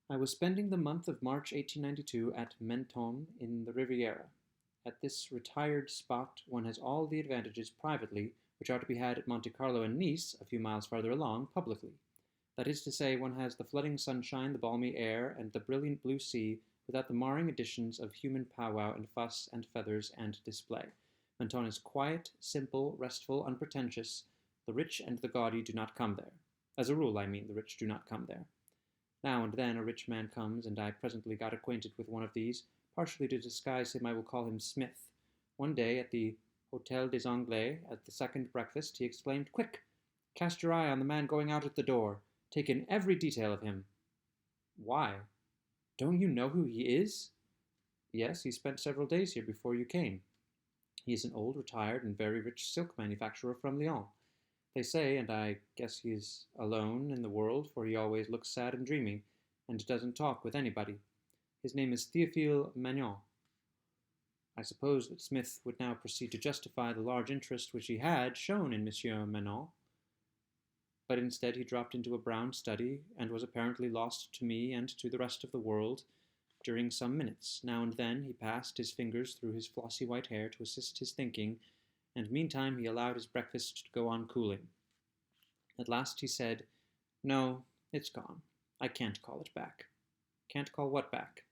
I was spending the month of March 1892 at Menton in the Riviera. At this retired spot one has all the advantages privately which are to be had at Monte Carlo and Nice, a few miles farther along, publicly. That is to say, one has the flooding sunshine, the balmy air, and the brilliant blue sea, without the marring additions of human powwow and fuss and feathers and display. Menton is quiet, simple, restful, unpretentious. The rich and the gaudy do not come there. As a rule, I mean, the rich do not come there. Now and then a rich man comes, and I presently got acquainted with one of these. Partially to disguise him, I will call him Smith. One day at the Hotel des Anglais, at the second breakfast, he exclaimed, "Quick! Cast your eye on the man going out at the door. Take in every detail of him." "Why? Don't you know who he is?" "Yes, he spent several days here before you came. He is an old, retired, and very rich silk manufacturer from Lyons. They say, and I guess he is alone in the world, for he always looks sad and dreamy, and doesn't talk with anybody. His name is Théophile Magnon." I suppose that Smith would now proceed to justify the large interest which he had shown in Monsieur Magnon, but instead he dropped into a brown study, and was apparently lost to me and to the rest of the world during some minutes. Now and then he passed his fingers through his flossy white hair to assist his thinking, and meantime he allowed his breakfast to go on cooling. At last he said, "No, it's gone. I can't call it back." "Can't call what back?"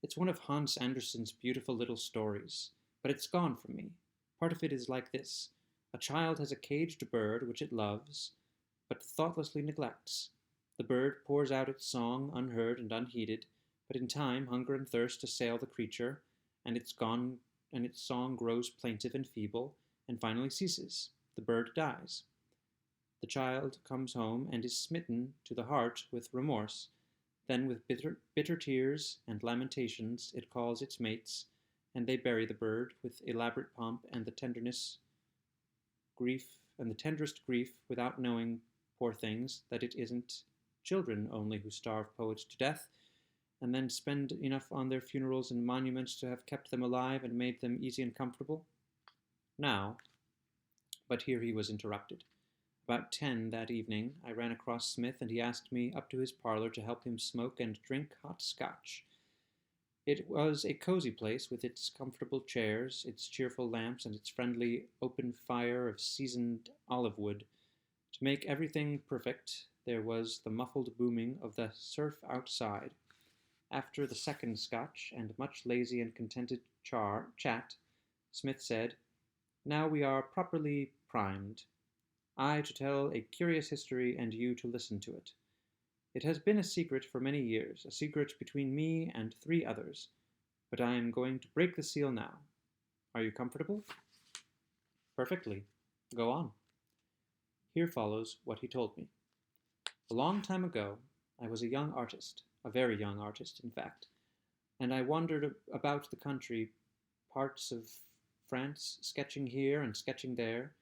"It's one of Hans Andersen's beautiful little stories, but it's gone from me. Part of it is like this. A child has a caged bird which it loves, but thoughtlessly neglects. The bird pours out its song unheard and unheeded, but in time hunger and thirst assail the creature, and its song grows plaintive and feeble, and finally ceases. The bird dies. The child comes home and is smitten to the heart with remorse. Then with bitter tears and lamentations it calls its mates, and they bury the bird with elaborate pomp and the tenderest grief, without knowing, poor things, that it isn't children only who starve poets to death, and then spend enough on their funerals and monuments to have kept them alive and made them easy and comfortable. Now," but here he was interrupted. About 10 that evening I ran across Smith, and he asked me up to his parlor to help him smoke and drink hot Scotch. It was a cozy place, with its comfortable chairs, its cheerful lamps, and its friendly open fire of seasoned olive wood. To make everything perfect, there was the muffled booming of the surf outside. After the second Scotch, and much lazy and contented chat, Smith said, "Now we are properly primed. I to tell a curious history, and you to listen to it. It has been a secret for many years, a secret between me and 3 others, but I am going to break the seal now. Are you comfortable?" "Perfectly. Go on." Here follows what he told me. A long time ago I was a young artist, a very young artist, in fact, and I wandered about the country, parts of France, sketching here and sketching there,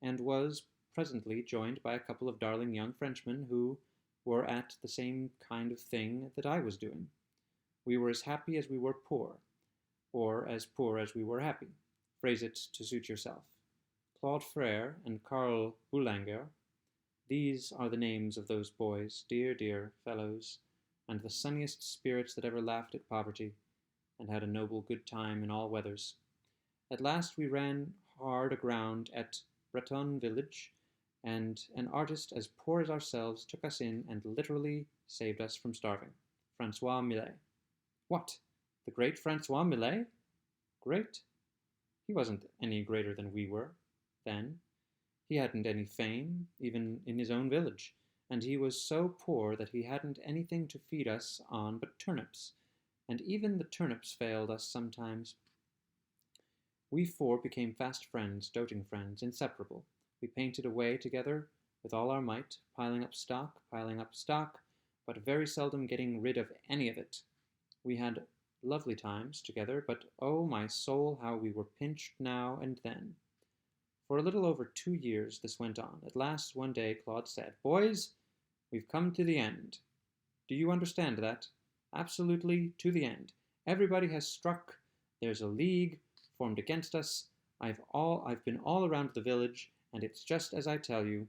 and was presently joined by a couple of darling young Frenchmen who were at the same kind of thing that I was doing. We were as happy as we were poor, or as poor as we were happy. Phrase it to suit yourself. Claude Frere and Karl Boulanger, these are the names of those boys, dear, dear fellows, and the sunniest spirits that ever laughed at poverty, and had a noble good time in all weathers. At last we ran hard aground at Breton village, and an artist as poor as ourselves took us in and literally saved us from starving. Francois Millet. What? The great Francois Millet? Great? He wasn't any greater than we were, then. He hadn't any fame, even in his own village, and he was so poor that he hadn't anything to feed us on but turnips, and even the turnips failed us sometimes. We 4 became fast friends, doting friends, inseparable. We painted away together with all our might, piling up stock, but very seldom getting rid of any of it. We had lovely times together, but oh my soul, how we were pinched now and then. For a little over 2 years this went on. At last one day Claude said, "Boys, we've come to the end. Do you understand that? Absolutely to the end. Everybody has struck. There's a league formed against us. I've been all around the village, and it's just as I tell you.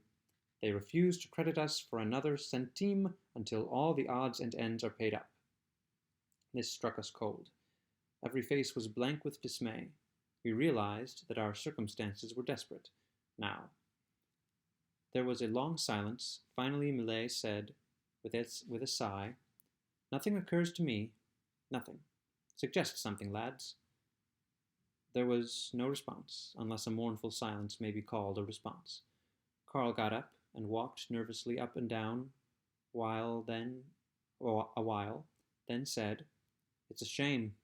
They refuse to credit us for another centime until all the odds and ends are paid up. This struck us cold. Every face was blank with dismay. We realized that our circumstances were desperate. Now. There was a long silence. Finally Millet said, with a sigh, "Nothing occurs to me. Nothing. Suggest something, lads." There was no response, unless a mournful silence may be called a response. Carl got up and walked nervously up and down a while, then said, "It's a shame.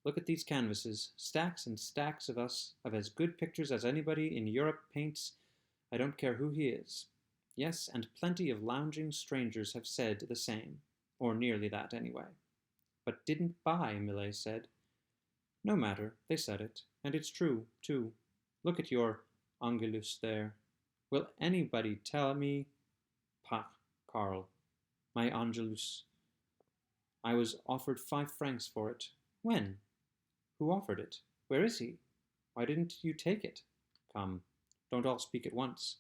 Look at these canvases, stacks and stacks of as good pictures as anybody in Europe paints, I don't care who he is. Yes, and plenty of lounging strangers have said the same, or nearly that anyway." "But didn't buy," Millet said. "No matter, they said it, and it's true, too. Look at your Angelus there. Will anybody tell me—" "Pah, Carl, my Angelus. I was offered 5 francs for it." "When? Who offered it? Where is he? Why didn't you take it?" "Come, don't all speak at once.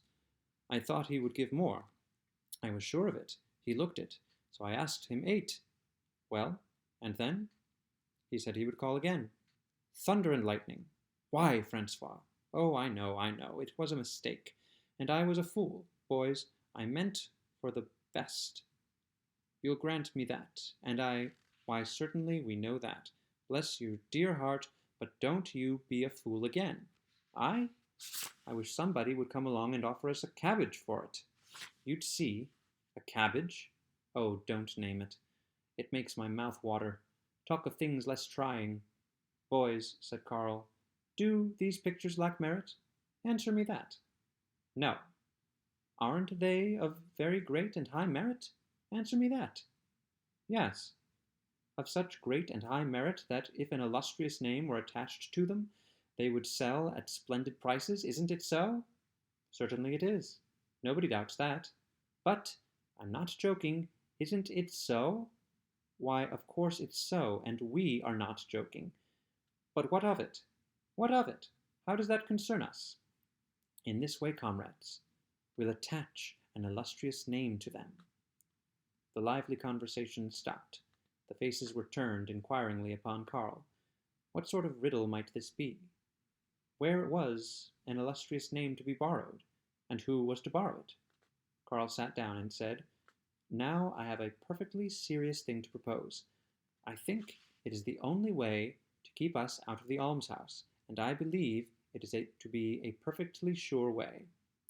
I thought he would give more. I was sure of it. He looked it, so I asked him 8. Well, and then?" "He said he would call again." "Thunder and lightning! Why, Francois? Oh, I know. It was a mistake. And I was a fool. Boys, I meant for the best. You'll grant me that. And why, certainly we know that. Bless your dear heart, but don't you be a fool again." "I wish somebody would come along and offer us a cabbage for it. You'd see. A cabbage? Oh, don't name it. It makes my mouth water. Talk of things less trying." "Boys," said Carl, "do these pictures lack merit? Answer me that." "No." "Aren't they of very great and high merit? Answer me that." "Yes." "Of such great and high merit that if an illustrious name were attached to them, they would sell at splendid prices, isn't it so?" "Certainly it is. Nobody doubts that." "But, I'm not joking, isn't it so?" "Why, of course it's so, and we are not joking. But what of it? What of it? How does that concern us?" "In this way, comrades. We'll attach an illustrious name to them." The lively conversation stopped. The faces were turned inquiringly upon Carl. What sort of riddle might this be? Where was an illustrious name to be borrowed, and who was to borrow it? Carl sat down and said, "Now I have a perfectly serious thing to propose. I think it is the only way to keep us out of the almshouse, and I believe it is to be a perfectly sure way.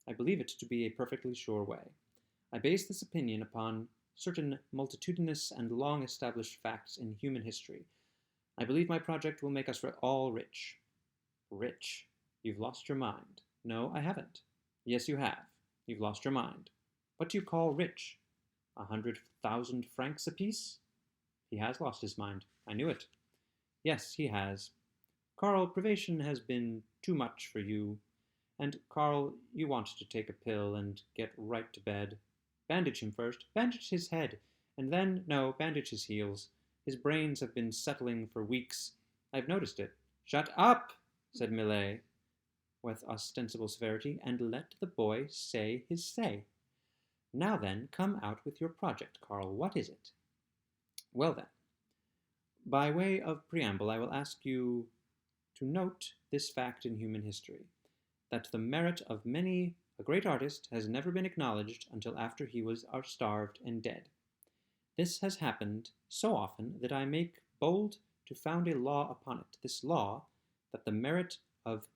I believe it to be a perfectly sure way. I base this opinion upon certain multitudinous and long-established facts in human history. I believe my project will make us all rich." "Rich? You've lost your mind." "No, I haven't." "Yes, you have. You've lost your mind. What do you call rich? 100,000 francs apiece?" "He has lost his mind. I knew it." "Yes, he has. Carl, privation has been too much for you. And, Carl, you want to take a pill and get right to bed. Bandage him first. Bandage his head. And then, no, bandage his heels. His brains have been settling for weeks. I've noticed it." "Shut up!" said Millet, with ostensible severity, "and let the boy say his say. Now then, come out with your project, Carl. What is it?" "Well then, by way of preamble, I will ask you to note this fact in human history, that the merit of many a great artist has never been acknowledged until after he was starved and dead. This has happened so often that I make bold to found a law upon it, this law, that the merit of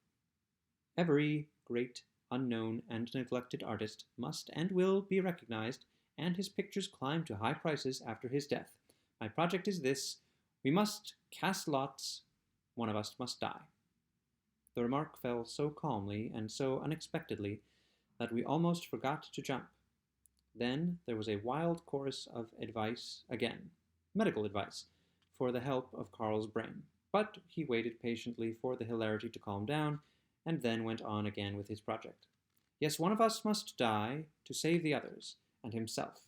every great, unknown, and neglected artist must and will be recognized, and his pictures climb to high prices after his death. My project is this: we must cast lots, one of us must die." The remark fell so calmly and so unexpectedly that we almost forgot to jump. Then there was a wild chorus of advice again, medical advice, for the help of Carl's brain. But he waited patiently for the hilarity to calm down, and then went on again with his project. "Yes, one of us must die to save the others, and himself.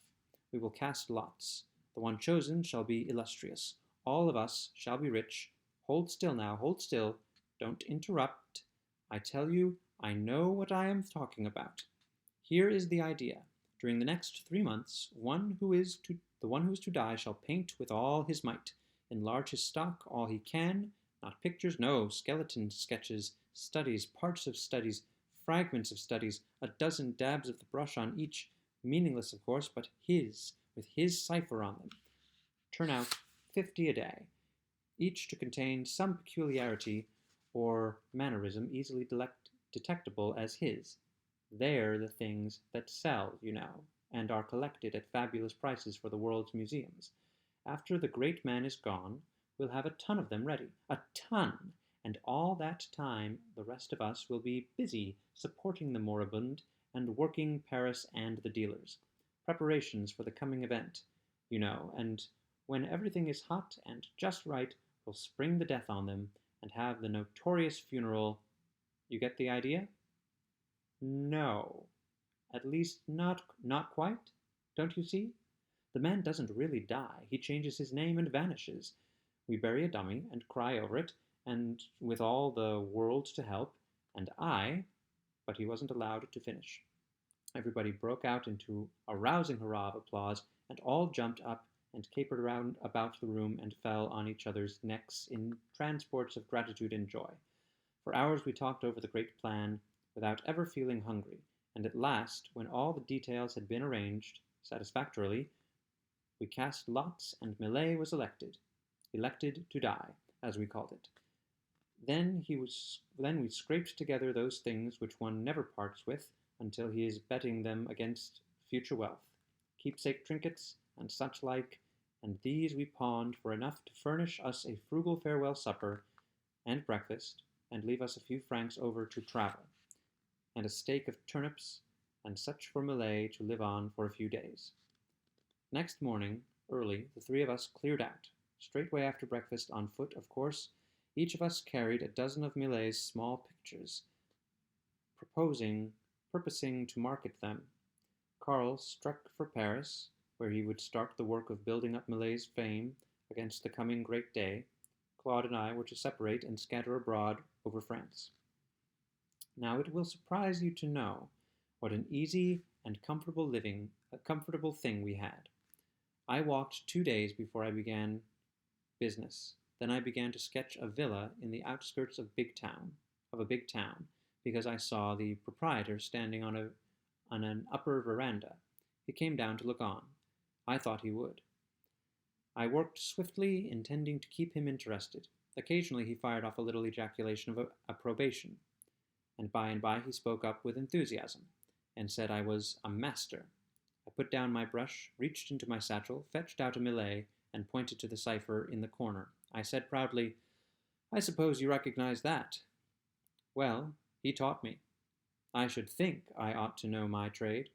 We will cast lots. The one chosen shall be illustrious. All of us shall be rich. Hold still now, hold still. Don't interrupt. I tell you, I know what I am talking about. Here is the idea. During the next 3 months, the one who is to die shall paint with all his might, enlarge his stock all he can, not pictures, no, skeleton sketches, studies, parts of studies, fragments of studies, a dozen dabs of the brush on each, meaningless of course, but his, with his cipher on them. Turn out 50 a day, each to contain some peculiarity or mannerism easily detectable as his. They're the things that sell, and are collected at fabulous prices for the world's museums. After the great man is gone, we'll have a ton of them ready. A ton! And all that time the rest of us will be busy supporting the moribund and working Paris and the dealers. Preparations for the coming event, and when everything is hot and just right, we'll spring the death on them and have the notorious funeral. You get the idea? No. At least not quite. Don't you see? The man doesn't really die. He changes his name and vanishes. We bury a dummy and cry over it, and with all the world to help, and but he wasn't allowed to finish. Everybody broke out into a rousing hurrah of applause, and all jumped up and capered around about the room and fell on each other's necks in transports of gratitude and joy. For hours we talked over the great plan without ever feeling hungry, and at last, when all the details had been arranged satisfactorily, we cast lots and Millet was elected to die, as we called it. Then we scraped together those things which one never parts with until he is betting them against future wealth, keepsake trinkets and such like, and these we pawned for enough to furnish us a frugal farewell supper and breakfast, and leave us a few francs over to travel, and a steak of turnips, and such for Millet to live on for a few days. Next morning, early, the three of us cleared out. Straightway after breakfast, on foot, of course, each of us carried a dozen of Millet's small pictures, purposing to market them. Karl struck for Paris, where he would start the work of building up Millet's fame against the coming great day. Claude and I were to separate and scatter abroad over France. Now it will surprise you to know what an easy and comfortable thing we had. I walked 2 days before I began business. Then I began to sketch a villa in the outskirts of a big town, because I saw the proprietor standing on an upper veranda. He came down to look on. I thought he would. I worked swiftly, intending to keep him interested. Occasionally he fired off a little ejaculation of approbation, and by he spoke up with enthusiasm, and said I was a master. I put down my brush, reached into my satchel, fetched out a Millet, and pointed to the cipher in the corner. I said proudly, "I suppose you recognize that." Well, he taught me. I should think I ought to know my trade.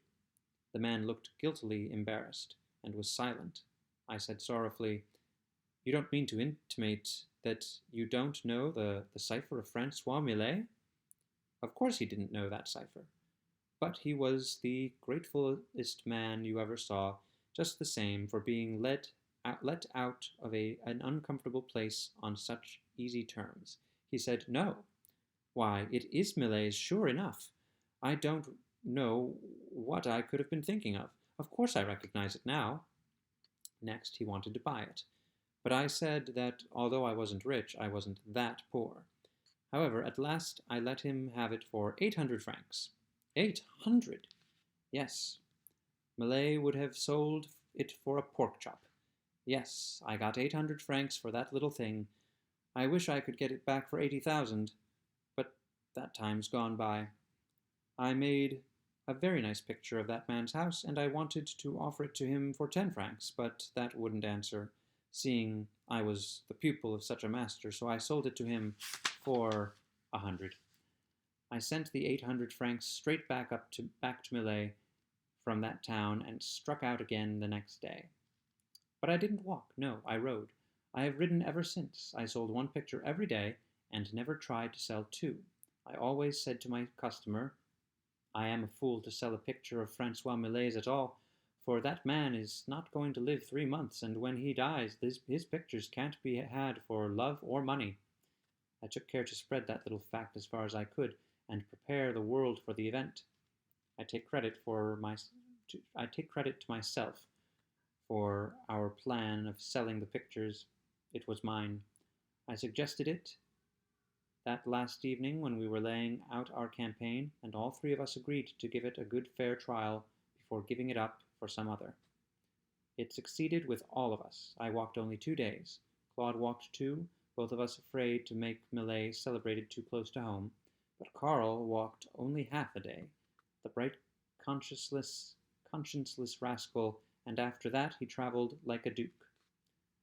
The man looked guiltily embarrassed, and was silent. I said sorrowfully, "You don't mean to intimate that you don't know the cipher of Francois Millet?" Of course he didn't know that cipher. But he was the gratefulest man you ever saw, just the same, for being let out of an uncomfortable place on such easy terms. He said, "No. Why, it is Millet's, sure enough. I don't know what I could have been thinking of. Of course I recognize it now." Next, he wanted to buy it. But I said that, although I wasn't rich, I wasn't that poor. However, at last I let him have it for 800 francs. 800? Yes. Millet would have sold it for a pork chop. Yes, I got 800 francs for that little thing. I wish I could get it back for 80,000, but that time's gone by. I made a very nice picture of that man's house, and I wanted to offer it to him for 10 francs, but that wouldn't answer, seeing I was the pupil of such a master, so I sold it to him for 100. I sent the 800 francs straight back to Millet from that town, and struck out again the next day. But I didn't walk, no, I rode. I have ridden ever since. I sold one picture every day, and never tried to sell two. I always said to my customer, "I am a fool to sell a picture of Francois Millet's at all, for that man is not going to live 3 months, and when he dies, his pictures can't be had for love or money." I took care to spread that little fact as far as I could, and prepare the world for the event. I take credit for my I take credit to myself for our plan of selling the pictures. It was mine. I suggested it that last evening when we were laying out our campaign, and all three of us agreed to give it a good fair trial before giving it up for some other. It succeeded with all of us. I walked only 2 days. Claude walked 2, both of us afraid to make Millet celebrated too close to home. But Carl walked only half a day, the bright, conscienceless rascal, and after that he travelled like a duke.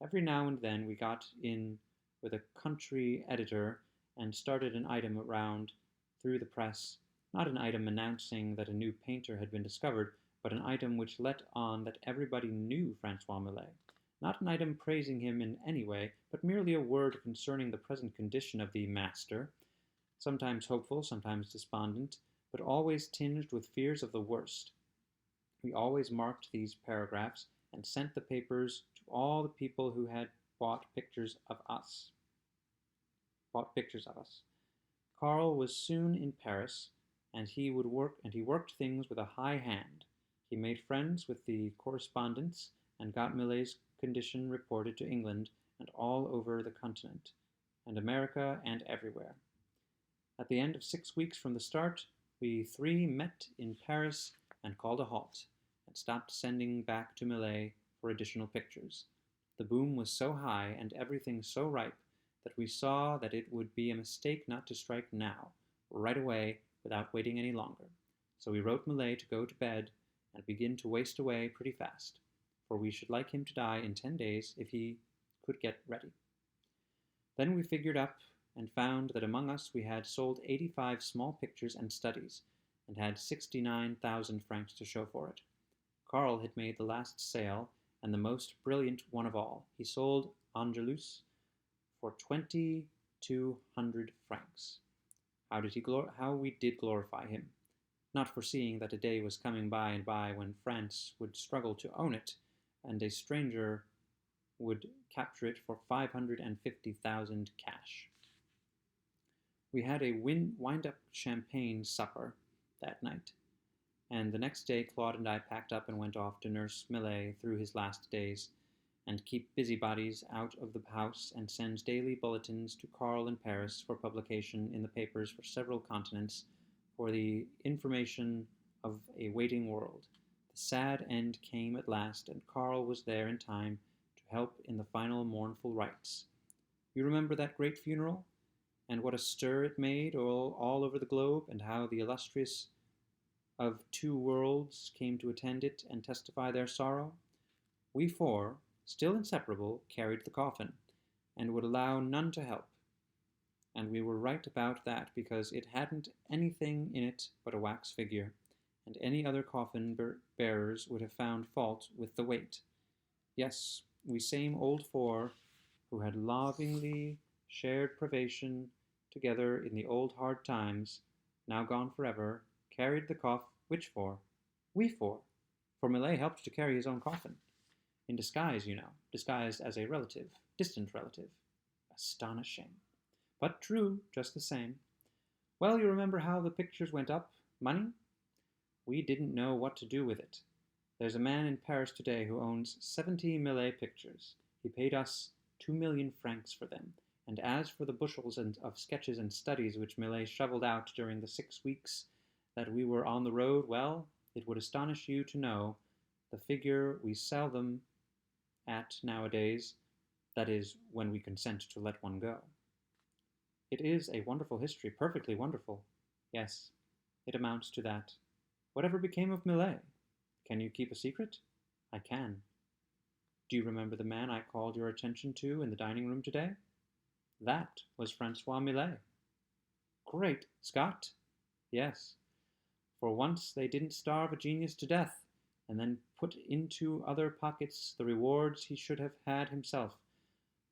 Every now and then we got in with a country editor and started an item around through the press, not an item announcing that a new painter had been discovered, but an item which let on that everybody knew Francois Millet. Not an item praising him in any way, but merely a word concerning the present condition of the master, sometimes hopeful, sometimes despondent, but always tinged with fears of the worst. We always marked these paragraphs and sent the papers to all the people who had bought pictures of us. Carl was soon in Paris, and he worked things with a high hand. He made friends with the correspondents and got Millet's condition reported to England and all over the continent, and America and everywhere. At the end of 6 weeks from the start, we three met in Paris and called a halt, and stopped sending back to Millet for additional pictures. The boom was so high and everything so ripe that we saw that it would be a mistake not to strike now, right away, without waiting any longer. So we wrote Millet to go to bed and begin to waste away pretty fast, for we should like him to die in 10 days if he could get ready. Then we figured up and found that among us we had sold 85 small pictures and studies, and had 69,000 francs to show for it. Carl had made the last sale, and the most brilliant one of all. He sold Angelus for 2,200 francs. How we did glorify him, not foreseeing that a day was coming by and by when France would struggle to own it, and a stranger would capture it for 550,000 cash. We had a wind-up champagne supper that night, and the next day Claude and I packed up and went off to nurse Millet through his last days, and keep busybodies out of the house, and send daily bulletins to Carl in Paris for publication in the papers for several continents, for the information of a waiting world. The sad end came at last, and Carl was there in time to help in the final mournful rites. You remember that great funeral? And what a stir it made all over the globe, and how the illustrious of 2 worlds came to attend it and testify their sorrow? We four, still inseparable, carried the coffin, and would allow none to help. And we were right about that, because it hadn't anything in it but a wax figure, and any other coffin bearers would have found fault with the weight. Yes, we same old four, who had lovingly shared privation together in the old hard times, now gone forever, carried the which four? We four, for Millet helped to carry his own coffin. In disguise, you know, disguised as a relative, distant relative. Astonishing. But true, just the same. Well, you remember how the pictures went up? Money? We didn't know what to do with it. There's a man in Paris today who owns 70 Millet pictures. He paid us 2,000,000 francs for them. And as for the bushels of sketches and studies which Millet shoveled out during the 6 weeks that we were on the road, well, it would astonish you to know the figure we sell them at nowadays, that is, when we consent to let one go. It is a wonderful history, perfectly wonderful. Yes, it amounts to that. Whatever became of Millet? Can you keep a secret? I can. Do you remember the man I called your attention to in the dining room today? That was Francois Millet. Great Scott! Yes. For once they didn't starve a genius to death, and then put into other pockets the rewards he should have had himself.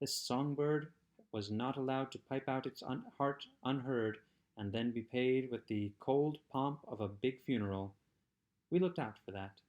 This songbird was not allowed to pipe out its heart unheard, and then be paid with the cold pomp of a big funeral. We looked out for that.